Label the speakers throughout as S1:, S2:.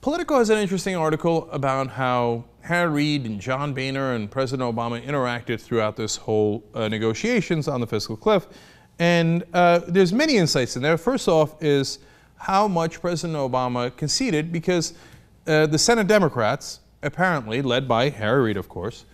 S1: Politico has an interesting article about how Harry Reid and John Boehner and President Obama interacted throughout this whole negotiations on the fiscal cliff. And there's many insights in there. First off is how much President Obama conceded, because the Senate Democrats, apparently led by Harry Reid, of course,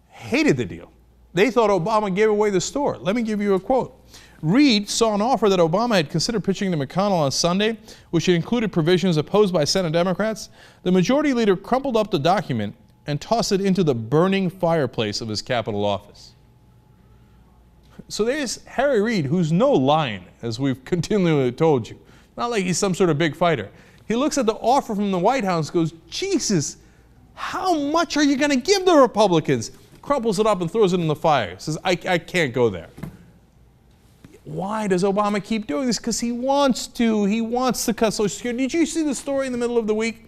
S1: hated the deal. They thought Obama gave away the store. Let me give you a quote. Reid saw an offer that Obama had considered pitching to McConnell on Sunday, which included provisions opposed by Senate Democrats. The majority leader crumpled up the document and tossed it into the burning fireplace of his Capitol office. So there's Harry Reid, who's no lion, as we've continually told you. Not like he's some sort of big fighter. He looks at the offer from the White House and goes, Jesus, how much are you going to give the Republicans? Crumples it up and throws it in the fire. Says, I can't go there. Why does Obama keep doing this? Because he wants to. He wants to cut Social Security. Did you see the story in the middle of the week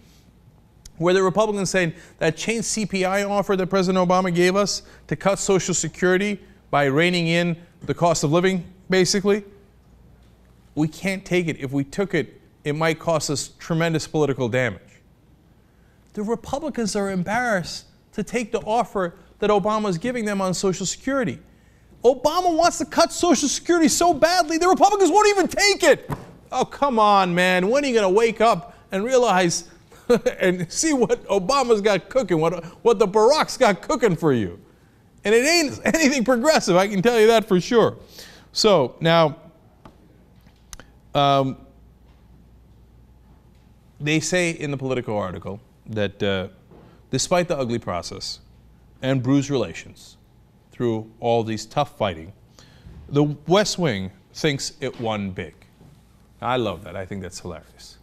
S1: where the Republicans saying that changed CPI offer that President Obama gave us to cut Social Security by reining in the cost of living, basically? We can't take it. If we took it, it might cost us tremendous political damage. The Republicans are embarrassed to take the offer that Obama is giving them on Social Security. Obama wants to cut Social Security so badly, the Republicans won't even take it. Oh, come on, man. When are you going to wake up and realize and see what Obama's got cooking, what the Barack's got cooking for you? And it ain't anything progressive, I can tell you that for sure. So now, they say in the Politico article that despite the ugly process and bruised relations through all these tough fighting, the West Wing thinks it won big. I love that. I think that's hilarious.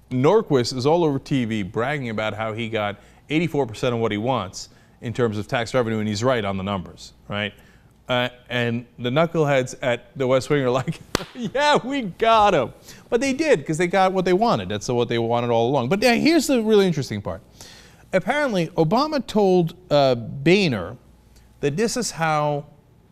S1: Norquist is all over TV bragging about how he got 84% of what he wants in terms of tax revenue, and he's right on the numbers, right? And the knuckleheads at the West Wing are like, yeah, we got him. But they did, because they got what they wanted. That's what they wanted all along. But here's the really interesting part. Apparently, Obama told Boehner that this is how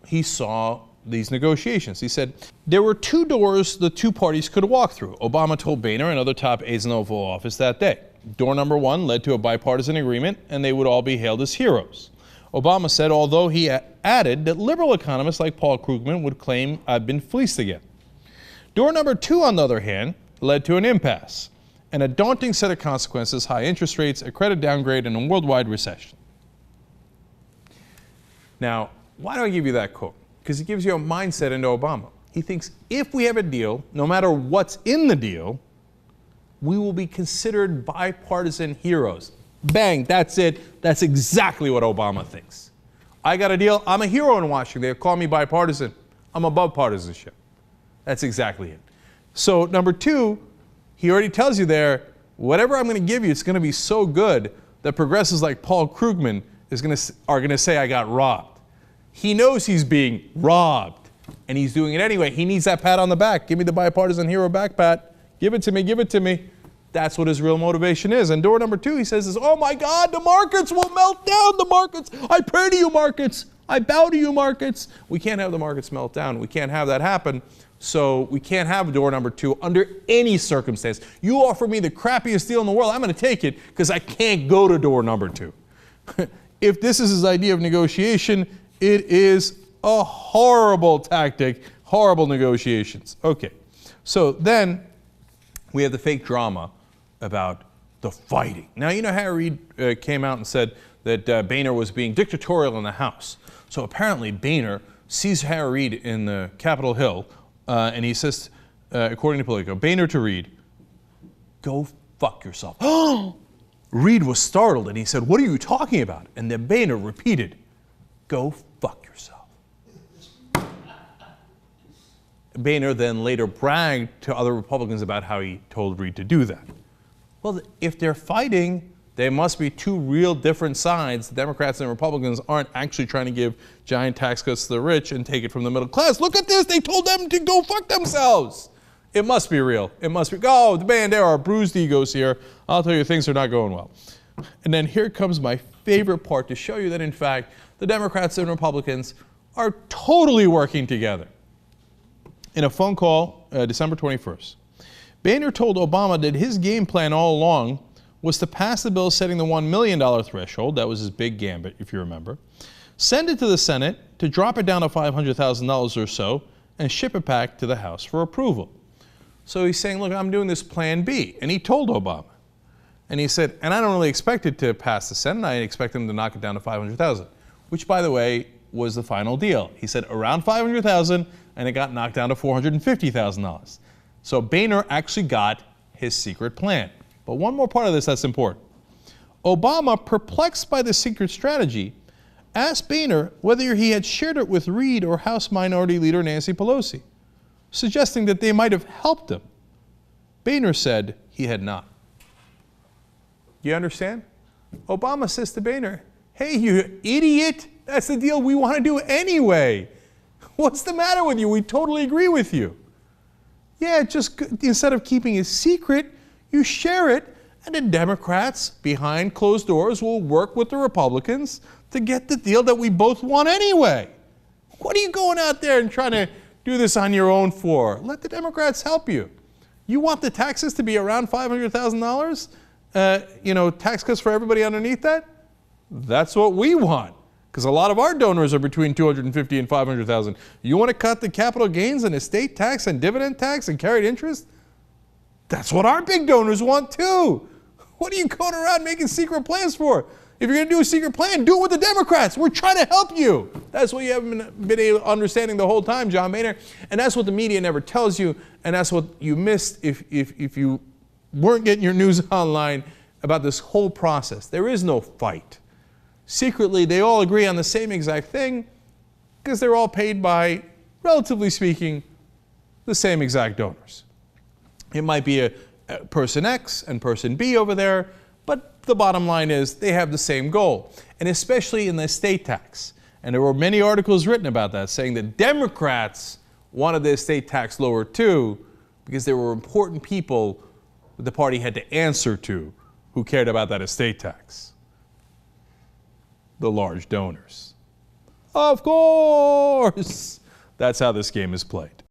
S1: he saw these negotiations. He said, there were two doors the two parties could walk through. Obama told Boehner and other top aides in the Oval Office that day. Door number one led to a bipartisan agreement, and they would all be hailed as heroes. Obama said, although he added that liberal economists like Paul Krugman would claim I've been fleeced again. Door number two, on the other hand, led to an impasse and a daunting set of consequences: high interest rates, a credit downgrade, and a worldwide recession. Now, why do I give you that quote? Because it gives you a mindset into Obama. He thinks if we have a deal, no matter what's in the deal, we will be considered bipartisan heroes. Bang, that's it. That's exactly what Obama thinks. I got a deal. I'm a hero in Washington. They call me bipartisan. I'm above partisanship. That's exactly it. So number two, he already tells you there, whatever I'm going to give you, it's going to be so good that progressives like Paul Krugman are going to say I got robbed. He knows he's being robbed, and he's doing it anyway. He needs that pat on the back. Give me the bipartisan hero back pat. Give it to me. Give it to me. That's what his real motivation is. And door number two, he says, is, oh my God, the markets will melt down. The markets. I pray to you, markets. I bow to you, markets. We can't have the markets melt down. We can't have that happen. So we can't have door number two under any circumstance. You offer me the crappiest deal in the world, I'm going to take it because I can't go to door number two. If this is his idea of negotiation, it is a horrible tactic, horrible negotiations. Okay, so then we have the fake drama about the fighting. Now, you know, Harry Reid came out and said that Boehner was being dictatorial in the House. So apparently Boehner sees Harry Reid in the Capitol Hill, and he says, according to Politico, Boehner to Reid, go fuck yourself. Reid was startled, and he said, what are you talking about? And then Boehner repeated, go fuck yourself. Boehner then later bragged to other Republicans about how he told Reid to do that. Well, if they're fighting, there must be two real different sides. The Democrats and Republicans aren't actually trying to give giant tax cuts to the rich and take it from the middle class. Look at this. They told them to go fuck themselves. It must be real. It must be. Oh, man, there are bruised egos here. I'll tell you, things are not going well. And then here comes my favorite part to show you that, in fact, the Democrats and Republicans are totally working together. In a phone call, December 21st, Boehner told Obama that his game plan all along was to pass the bill setting the $1 million threshold. That was his big gambit, if you remember. Send it to the Senate to drop it down to $500,000 or so and ship it back to the House for approval. So he's saying, look, I'm doing this plan B. And he told Obama. And he said, and I don't really expect it to pass the Senate. I expect them to knock it down to $500,000, which, by the way, was the final deal. He said around $500,000, and it got knocked down to $450,000. So Boehner actually got his secret plan. But one more part of this that's important. Obama, perplexed by the secret strategy, asked Boehner whether he had shared it with Reid or House Minority Leader Nancy Pelosi, suggesting that they might have helped him. Boehner said he had not. You understand? Obama says to Boehner, hey, you idiot, that's the deal we want to do anyway. What's the matter with you? We totally agree with you. Yeah, just instead of keeping it secret, you share it, and the Democrats behind closed doors will work with the Republicans to get the deal that we both want anyway. What are you going out there and trying to do this on your own for? Let the Democrats help you. You want the taxes to be around $500,000? Tax cuts for everybody underneath that? That's what we want. Because a lot of our donors are between $250,000 and $500,000. You want to cut the capital gains and estate tax and dividend tax and carried interest? That's what our big donors want too. What are you going around making secret plans for? If you're going to do a secret plan, do it with the Democrats. We're trying to help you. That's what you haven't been able to understanding the whole time, John Boehner. And that's what the media never tells you. And that's what you missed if you weren't getting your news online about this whole process. There is no fight. Secretly, they all agree on the same exact thing because they're all paid by, relatively speaking, the same exact donors. It might be a person X and person B over there, but the bottom line is they have the same goal, and especially in the estate tax. And there were many articles written about that, saying that Democrats wanted the estate tax lower too because there were important people that the party had to answer to who cared about that estate tax. The large donors. Of course! That's how this game is played.